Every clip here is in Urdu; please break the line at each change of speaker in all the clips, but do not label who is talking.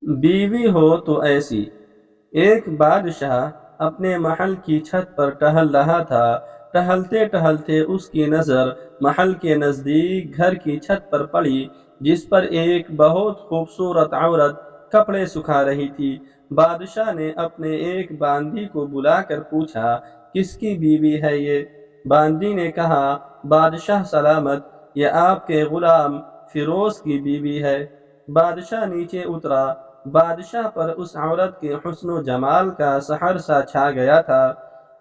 بیوی ہو تو ایسی۔ ایک بادشاہ اپنے محل کی چھت پر ٹہل رہا تھا۔ ٹہلتے ٹہلتے اس کی نظر محل کے نزدیک گھر کی چھت پر پڑی، جس پر ایک بہت خوبصورت عورت کپڑے سکھا رہی تھی۔ بادشاہ نے اپنے ایک باندی کو بلا کر پوچھا، کس کی بیوی ہے یہ؟ باندی نے کہا، بادشاہ سلامت، یہ آپ کے غلام فیروز کی بیوی ہے۔ بادشاہ نیچے اترا۔ بادشاہ پر اس عورت کے حسن و جمال کا سحر سا چھا گیا تھا۔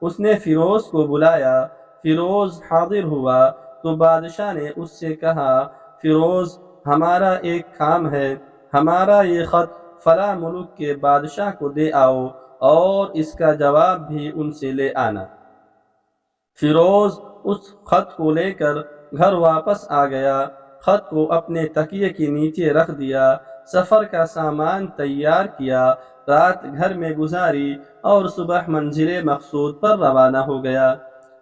اس نے فیروز کو بلایا۔ فیروز حاضر ہوا تو بادشاہ نے اس سے کہا، فیروز، ہمارا ایک کام ہے۔ ہمارا یہ خط فلاں ملک کے بادشاہ کو دے آؤ اور اس کا جواب بھی ان سے لے آنا۔ فیروز اس خط کو لے کر گھر واپس آ گیا۔ خط کو اپنے تکیے کے نیچے رکھ دیا، سفر کا سامان تیار کیا، رات گھر میں گزاری اور صبح منزل مقصود پر روانہ ہو گیا،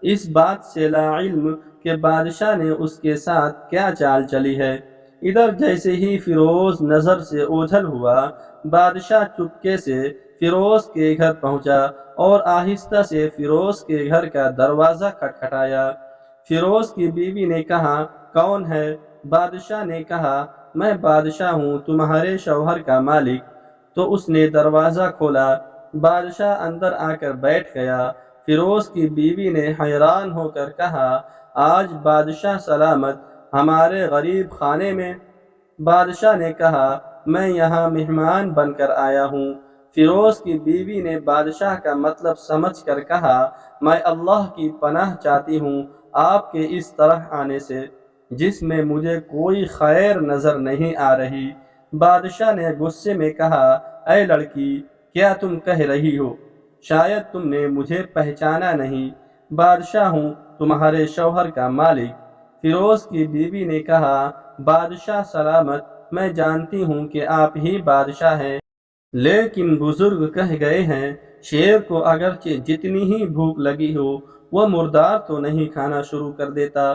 اس بات سے لا علم کہ بادشاہ نے اس کے ساتھ کیا چال چلی ہے۔ ادھر جیسے ہی فیروز نظر سے اوجھل ہوا، بادشاہ چپکے سے فیروز کے گھر پہنچا اور آہستہ سے فیروز کے گھر کا دروازہ کھٹکھٹایا۔ فیروز کی بیوی نے کہا، کون ہے؟ بادشاہ نے کہا، میں بادشاہ ہوں، تمہارے شوہر کا مالک۔ تو اس نے دروازہ کھولا۔ بادشاہ اندر آ کر بیٹھ گیا۔ فیروز کی بیوی نے حیران ہو کر کہا، آج بادشاہ سلامت ہمارے غریب خانے میں؟ بادشاہ نے کہا، میں یہاں مہمان بن کر آیا ہوں۔ فیروز کی بیوی نے بادشاہ کا مطلب سمجھ کر کہا، میں اللہ کی پناہ چاہتی ہوں آپ کے اس طرح آنے سے، جس میں مجھے کوئی خیر نظر نہیں آ رہی۔ بادشاہ نے غصے میں کہا، اے لڑکی، کیا تم کہہ رہی ہو؟ شاید تم نے مجھے پہچانا نہیں۔ بادشاہ ہوں، تمہارے شوہر کا مالک۔ فیروز کی بیوی نے کہا، بادشاہ سلامت، میں جانتی ہوں کہ آپ ہی بادشاہ ہیں، لیکن بزرگ کہہ گئے ہیں، شیر کو اگرچہ جتنی ہی بھوک لگی ہو، وہ مردار تو نہیں کھانا شروع کر دیتا۔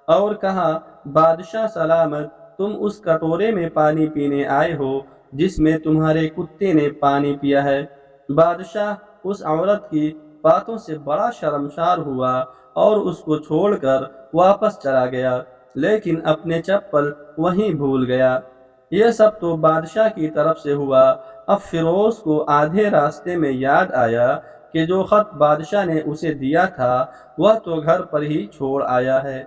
اور کہا، بادشاہ سلامت، تم اس کٹورے میں پانی پینے آئے ہو جس میں تمہارے کتے نے پانی پیا ہے۔ بادشاہ اس عورت کی باتوں سے بڑا شرمسار ہوا اور اس کو چھوڑ کر واپس چلا گیا، لیکن اپنے چپل وہیں بھول گیا۔ یہ سب تو بادشاہ کی طرف سے ہوا۔ اب فیروز کو آدھے راستے میں یاد آیا کہ جو خط بادشاہ نے اسے دیا تھا وہ تو گھر پر ہی چھوڑ آیا ہے۔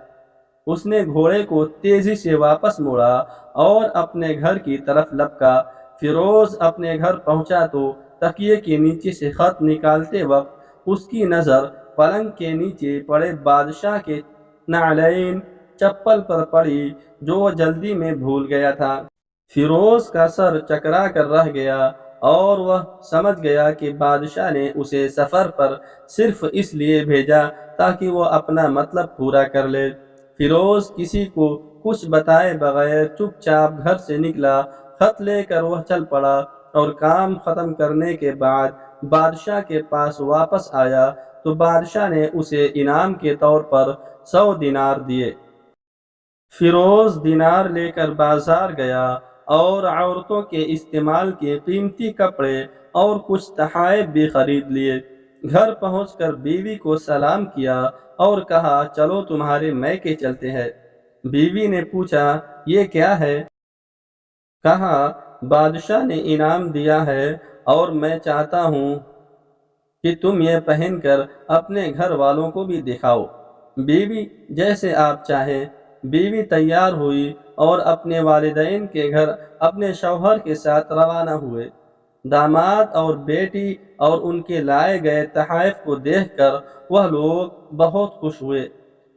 اس نے گھوڑے کو تیزی سے واپس موڑا اور اپنے گھر کی طرف لپکا۔ فیروز اپنے گھر پہنچا تو تکیے کے نیچے سے خط نکالتے وقت اس کی نظر پلنگ کے نیچے پڑے بادشاہ کے نعلین چپل پر پڑی جو وہ جلدی میں بھول گیا تھا۔ فیروز کا سر چکرا کر رہ گیا اور وہ سمجھ گیا کہ بادشاہ نے اسے سفر پر صرف اس لیے بھیجا تاکہ وہ اپنا مطلب پورا کر لے۔ فیروز کسی کو کچھ بتائے بغیر چپ چاپ گھر سے نکلا۔ خط لے کر وہ چل پڑا اور کام ختم کرنے کے بعد بادشاہ کے پاس واپس آیا تو بادشاہ نے اسے انعام کے طور پر 100 دینار دیے۔ فیروز دینار لے کر بازار گیا اور عورتوں کے استعمال کے قیمتی کپڑے اور کچھ تحائف بھی خرید لیے۔ گھر پہنچ کر بیوی کو سلام کیا اور کہا، چلو تمہارے میکے چلتے ہیں۔ بیوی نے پوچھا، یہ کیا ہے؟ کہا، بادشاہ نے انعام دیا ہے اور میں چاہتا ہوں کہ تم یہ پہن کر اپنے گھر والوں کو بھی دکھاؤ۔ بیوی، جیسے آپ چاہیں۔ بیوی تیار ہوئی اور اپنے والدین کے گھر اپنے شوہر کے ساتھ روانہ ہوئے۔ داماد اور بیٹی اور ان کے لائے گئے تحائف کو دیکھ کر وہ لوگ بہت خوش ہوئے۔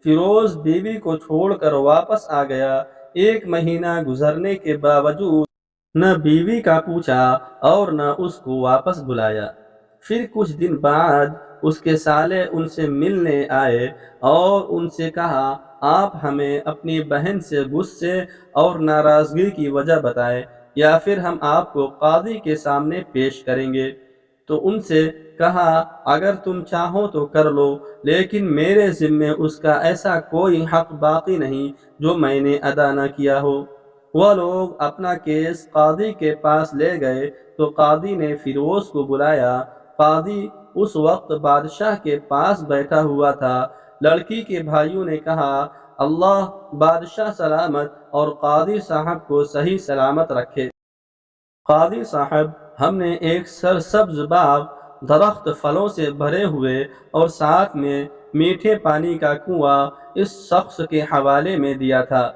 فیروز بیوی کو چھوڑ کر واپس آ گیا۔ 1 مہینہ گزرنے کے باوجود نہ بیوی کا پوچھا اور نہ اس کو واپس بلایا۔ پھر کچھ دن بعد اس کے سالے ان سے ملنے آئے اور ان سے کہا، آپ ہمیں اپنی بہن سے غصے اور ناراضگی کی وجہ بتائیں یا پھر ہم آپ کو قاضی کے سامنے پیش کریں گے۔ تو ان سے کہا، اگر تم چاہو تو کر لو، لیکن میرے ذمے اس کا ایسا کوئی حق باقی نہیں جو میں نے ادا نہ کیا ہو۔ وہ لوگ اپنا کیس قاضی کے پاس لے گئے تو قاضی نے فیروز کو بلایا۔ قاضی اس وقت بادشاہ کے پاس بیٹھا ہوا تھا۔ لڑکی کے بھائیوں نے کہا، اللہ بادشاہ سلامت اور قاضی صاحب کو صحیح سلامت رکھے۔ قاضی صاحب، ہم نے ایک سرسبز باغ، درخت پھلوں سے بھرے ہوئے اور ساتھ میں میٹھے پانی کا کنواں اس شخص کے حوالے میں دیا تھا،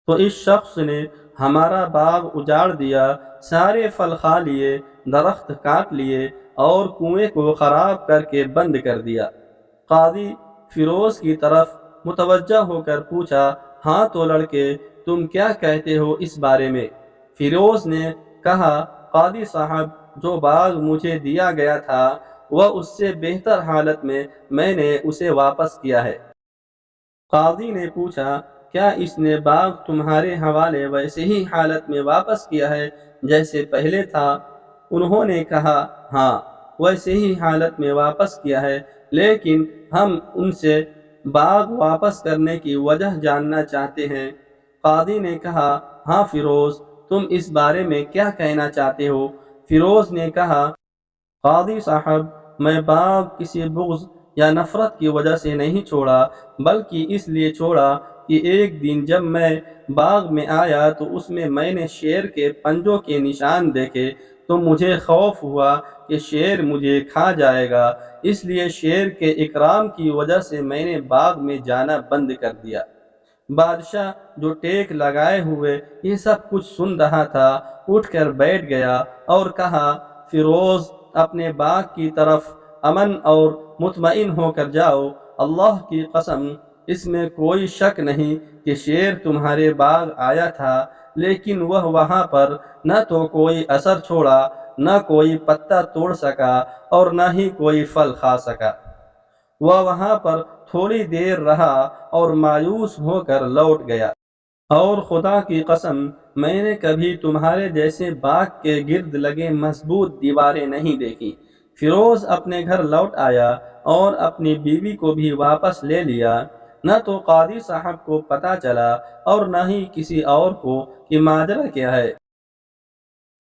تو اس شخص نے ہمارا باغ اجاڑ دیا، سارے پھل کھا لیے، درخت کاٹ لیے اور کنویں کو خراب کر کے بند کر دیا۔ قاضی فیروز کی طرف متوجہ ہو کر پوچھا، ہاں تو لڑکے، تم کیا کہتے ہو اس بارے میں؟ فیروز نے کہا، قاضی صاحب، جو باغ مجھے دیا گیا تھا وہ اس سے بہتر حالت میں نے اسے واپس کیا ہے۔ قاضی نے پوچھا، کیا اس نے باغ تمہارے حوالے ویسے ہی حالت میں واپس کیا ہے جیسے پہلے تھا؟ انہوں نے کہا، ہاں، ویسے ہی حالت میں واپس کیا ہے، لیکن ہم ان سے باغ واپس کرنے کی وجہ جاننا چاہتے ہیں۔ قاضی نے کہا، ہاں فیروز، تم اس بارے میں کیا کہنا چاہتے ہو؟ فیروز نے کہا، قاضی صاحب، میں باغ کسی بغض یا نفرت کی وجہ سے نہیں چھوڑا، بلکہ اس لیے چھوڑا کہ ایک دن جب میں باغ میں آیا تو اس میں نے شیر کے پنجوں کے نشان دیکھے، تو مجھے خوف ہوا کہ شیر مجھے کھا جائے گا، اس لیے شیر کے اکرام کی وجہ سے میں نے باغ میں جانا بند کر دیا۔ بادشاہ، جو ٹیک لگائے ہوئے یہ سب کچھ سن رہا تھا، اٹھ کر بیٹھ گیا اور کہا، فیروز، اپنے باغ کی طرف امن اور مطمئن ہو کر جاؤ، اللہ کی قسم، اس میں کوئی شک نہیں کہ شیر تمہارے باغ آیا تھا، لیکن وہ وہاں پر نہ تو کوئی اثر چھوڑا، نہ کوئی پتا توڑ سکا اور نہ ہی کوئی پھل کھا سکا۔ وہ وہاں پر تھوڑی دیر رہا اور مایوس ہو کر لوٹ گیا، اور خدا کی قسم، میں نے کبھی تمہارے جیسے باغ کے گرد لگے مضبوط دیواریں نہیں دیکھی۔ فیروز اپنے گھر لوٹ آیا اور اپنی بیوی کو بھی واپس لے لیا۔ نہ تو قاضی صاحب کو پتہ چلا اور نہ ہی کسی اور کو کہ ماجرا کیا ہے۔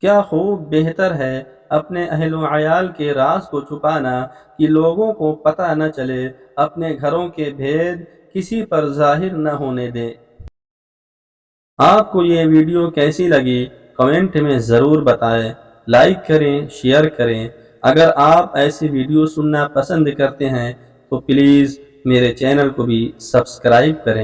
کیا خوب بہتر ہے اپنے اہل و عیال کے راز کو چھپانا کہ لوگوں کو پتہ نہ چلے، اپنے گھروں کے بھید کسی پر ظاہر نہ ہونے دیں۔ آپ کو یہ ویڈیو کیسی لگی کمنٹ میں ضرور بتائیں، لائک کریں، شیئر کریں۔ اگر آپ ایسی ویڈیو سننا پسند کرتے ہیں تو پلیز میرے چینل کو بھی سبسکرائب کریں۔